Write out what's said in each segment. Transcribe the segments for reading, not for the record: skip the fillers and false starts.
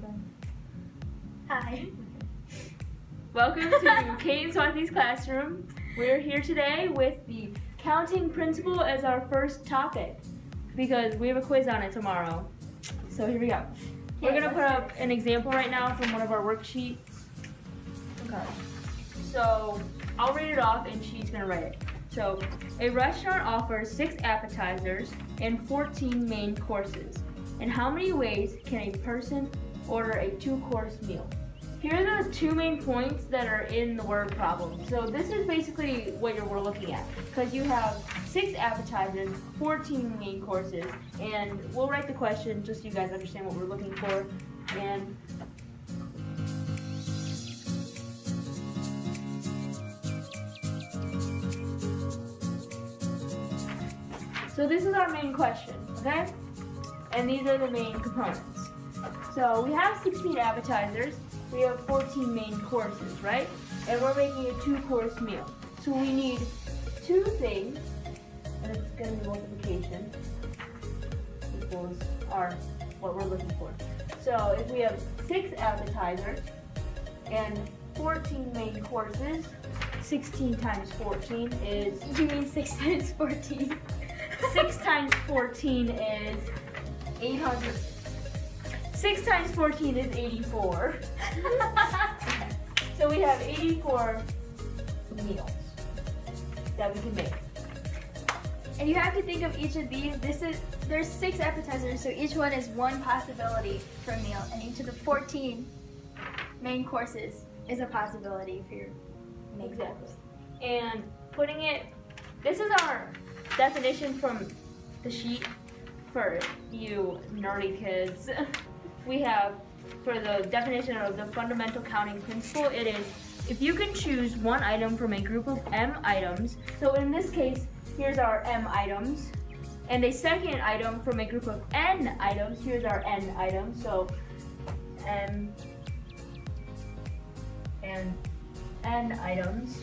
them. Hi. Welcome to Kate and Swati's classroom. We're here today with the counting principle as our first topic because we have a quiz on it tomorrow. So here we go. We're going to put up an example right now from one of our worksheets. Okay. So I'll read it off and she's going to write it. So a restaurant offers 6 appetizers and 14 main courses. In how many ways can a person order a 2-course meal? Here are the 2 main points that are in the word problem. So this is basically what we're looking at, because you have 6 appetizers, 14 main courses, and we'll write the question just so you guys understand what we're looking for. And so this is our main question, okay? And these are the main components. So we have 16 appetizers. We have 14 main courses, right? And we're making a 2-course meal. So we need 2 things, and it's going to be multiplication equals what we're looking for. So if we have 6 appetizers and 14 main courses, 16 times 14 is... You mean 6 times 14? 6 times 14 is 800. 6 times 14 is 84. So we have 84 meals that we can make. And you have to think of each of these. There's 6 appetizers, so each one is 1 possibility for a meal, and each of the 14 main courses is a possibility for your main course. And putting it, this is our definition from the sheet for you nerdy kids. We have, for the definition of the fundamental counting principle, it is if you can choose one item from a group of m items, so in this case, here's our m items, and a second item from a group of n items, here's our n items, so m and n items,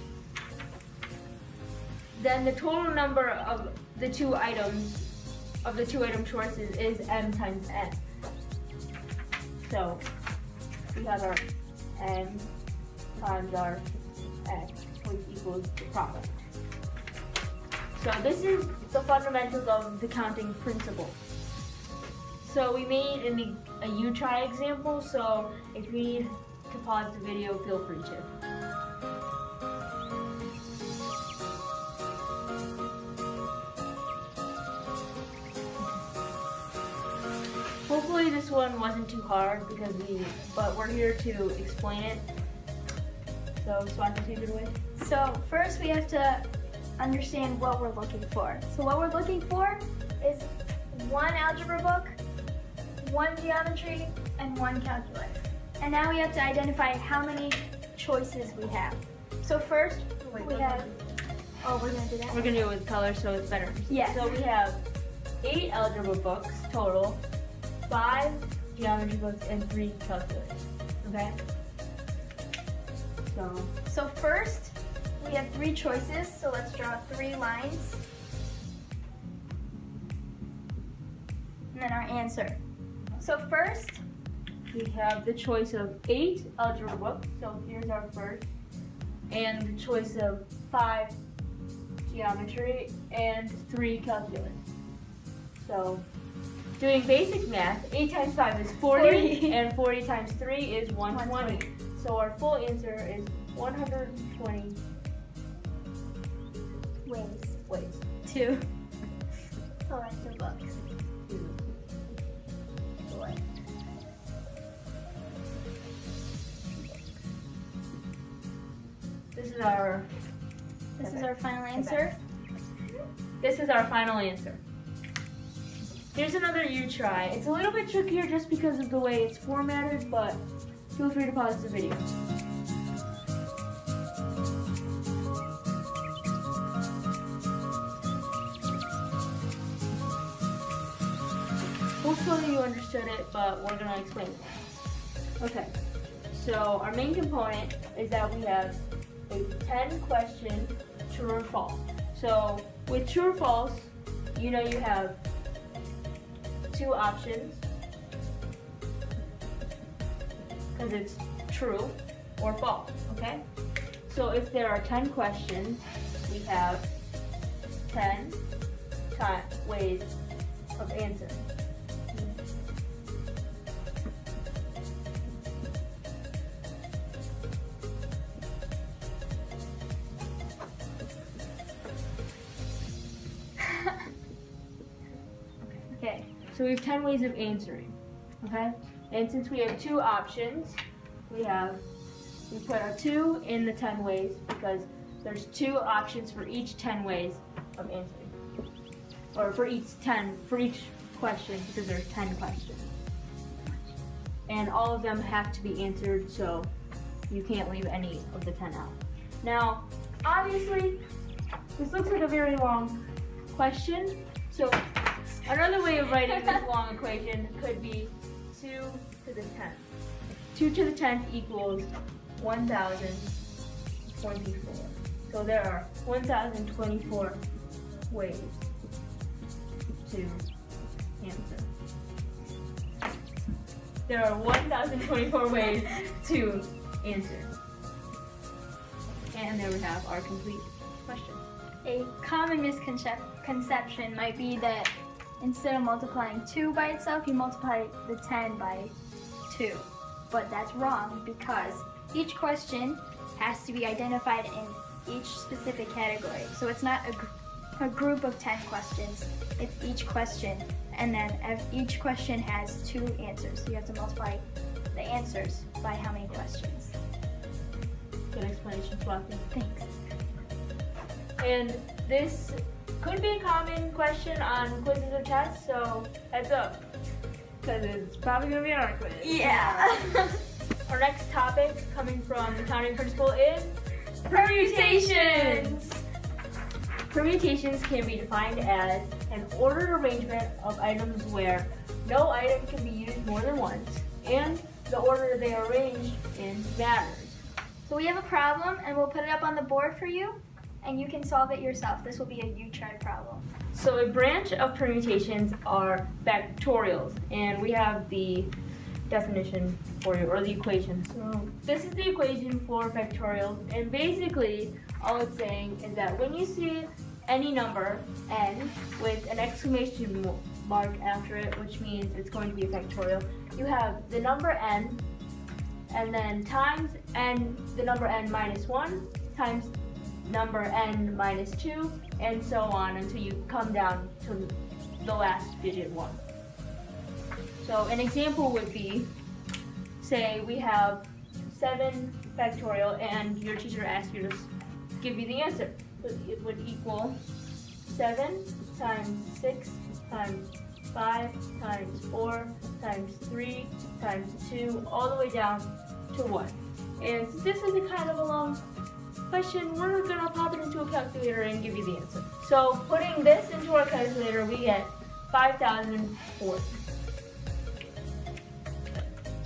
then the total number of the 2 items, of the 2 item choices is m times n. So we have our m times our n, which equals the product. So this is the fundamentals of the counting principle. So we made a you try example, so if you need to pause the video, feel free to. Hopefully this one wasn't too hard but we're here to explain it. So, Swati, take it away. So first we have to understand what we're looking for. So what we're looking for is 1 algebra book, 1 geometry, and 1 calculus. And now we have to identify how many choices we have. So first we have, oh, we're gonna do that? We're gonna do it with color so it's better. Yes. So we have 8 algebra books total, 5 geometry books, and 3 calculus. Okay? So first, we have 3 choices, so let's draw 3 lines. And then our answer. So first, we have the choice of 8 algebra books, so here's our first, and the choice of 5 geometry and 3 calculus. So, doing basic math, 8 times 5 is 40, and 40 times 3 is 120. So our full answer is 120 ways. 2. Electric books. This is our final answer. This is our final answer. Here's another you try. It's a little bit trickier just because of the way it's formatted, but feel free to pause the video. Hopefully you understood it, but we're going to explain it. Okay, so our main component is that we have a 10 question true or false. So with true or false, you know you have 2 options. because it's true or false, okay? So if there are 10 questions, we have 10 ways of answering. Okay, so we have 10 ways of answering, okay? And since we have two options, we put a 2 in the 10 ways because there's 2 options for each 10 ways of answering. Or for each question, because there's 10 questions. And all of them have to be answered, so you can't leave any of the 10 out. Now, obviously, this looks like a very long question, so another way of writing this long equation could be 2 to the 10th. 2 to the 10th equals 1,024. So there are 1,024 ways to answer. There are 1,024 ways to answer. And there we have our complete question. A common misconception might be that instead of multiplying 2 by itself, you multiply the 10 by 2. But that's wrong because each question has to be identified in each specific category. So it's not a group of 10 questions, it's each question. And then each question has 2 answers. So you have to multiply the answers by how many questions. Good explanation, Swati. Thanks. And this could be a common question on quizzes or tests, so heads up, because it's probably going to be on our quiz. Yeah. Our next topic coming from the counting principle is permutations. Permutations can be defined as an ordered arrangement of items where no item can be used more than once, and the order they are arranged in matters. So we have a problem, and we'll put it up on the board for you, and you can solve it yourself. This will be a you-try problem. So a branch of permutations are factorials, and we have the definition for you, or the equation. So this is the equation for factorials, and basically all it's saying is that when you see any number n with an exclamation mark after it, which means it's going to be a factorial, you have the number n and then times n, the number n minus 1 times number n minus 2, and so on until you come down to the last digit 1. So an example would be, say we have 7 factorial and your teacher asks you to give you the answer. So it would equal 7 times 6 times 5 times 4 times 3 times 2, all the way down to 1. And since this is a kind of a long question, we're going to pop it into a calculator and give you the answer. So putting this into our calculator, we get 5,040.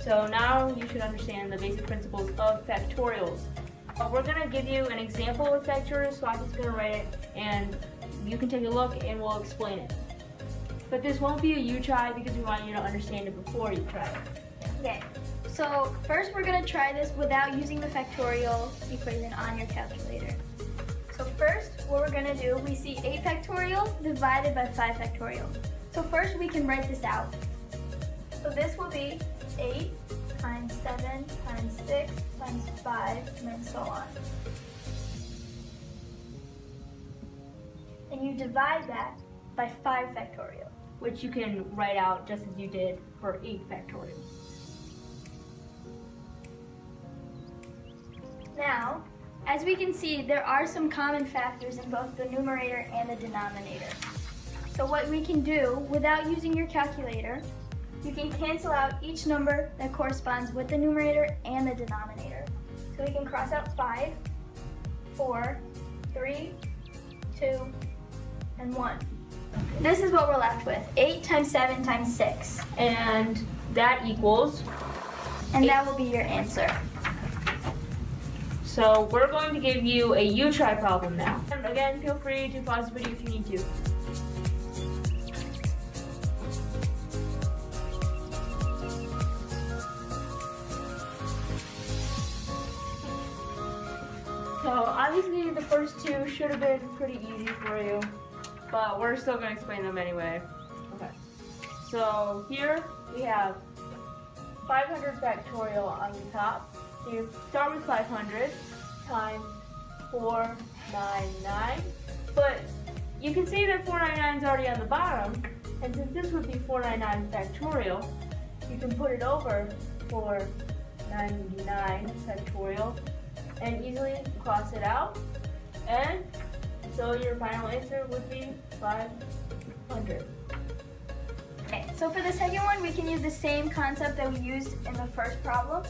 So now you should understand the basic principles of factorials. We're going to give you an example of factorials, Swati's going to write it, and you can take a look and we'll explain it. But this won't be a you try because we want you to understand it before you try it. Okay, so first we're going to try this without using the factorial equation on your calculator. So first, what we're going to do, we see 8 factorial divided by 5 factorial. So first we can write this out. So this will be 8 times 7 times 6 times 5, and then so on. And you divide that by 5 factorial. Which you can write out just as you did for 8 factorial. Now, as we can see, there are some common factors in both the numerator and the denominator. So what we can do, without using your calculator, you can cancel out each number that corresponds with the numerator and the denominator. So we can cross out 5, 4, 3, 2, and 1. This is what we're left with, 8 times 7 times 6. And that equals? And that will be your answer. So we're going to give you a you try problem now. And again, feel free to pause the video if you need to. So obviously the first two should have been pretty easy for you, but we're still going to explain them anyway. Okay. So here we have 500 factorial on the top. So you start with 500 times 499, but you can see that 499 is already on the bottom, and since this would be 499 factorial, you can put it over 499 factorial and easily cross it out, and so your final answer would be 500. Okay, so for the second one, we can use the same concept that we used in the first problem.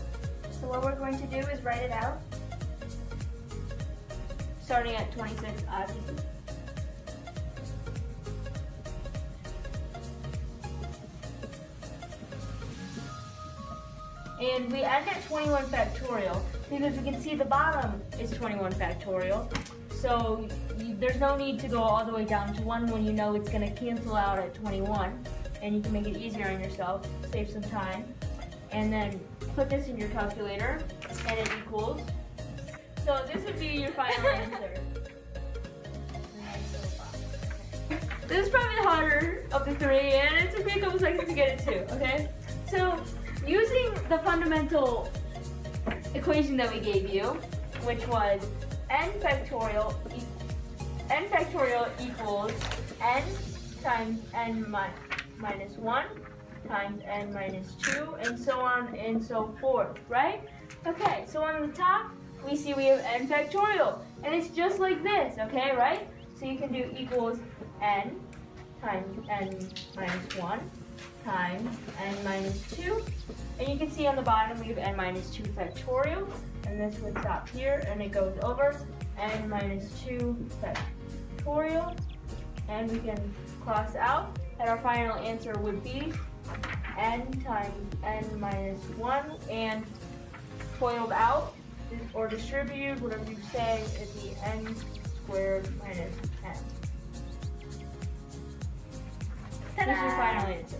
So what we're going to do is write it out. Starting at 26, obviously. And we end at 21 factorial because we can see the bottom is 21 factorial. So there's no need to go all the way down to 1 when you know it's going to cancel out at 21. And you can make it easier on yourself, save some time. And then put this in your calculator and it equals. So this would be your final answer. This is probably the harder of the three, and it took me a couple seconds to get it too, okay? So using the fundamental equation that we gave you, which was n factorial equals n times n minus 1 times n minus 2, and so on and so forth, right? Okay, so on the top, we see we have n factorial, and it's just like this, okay, right? So you can do equals n times n minus 1 times n minus 2, and you can see on the bottom we have n minus 2 factorial, and this would stop here, and it goes over n minus 2 factorial, and we can cross out, and our final answer would be n times n minus 1, and FOILed out, or distributed, whatever you say, is the n squared minus n. This is your final answer.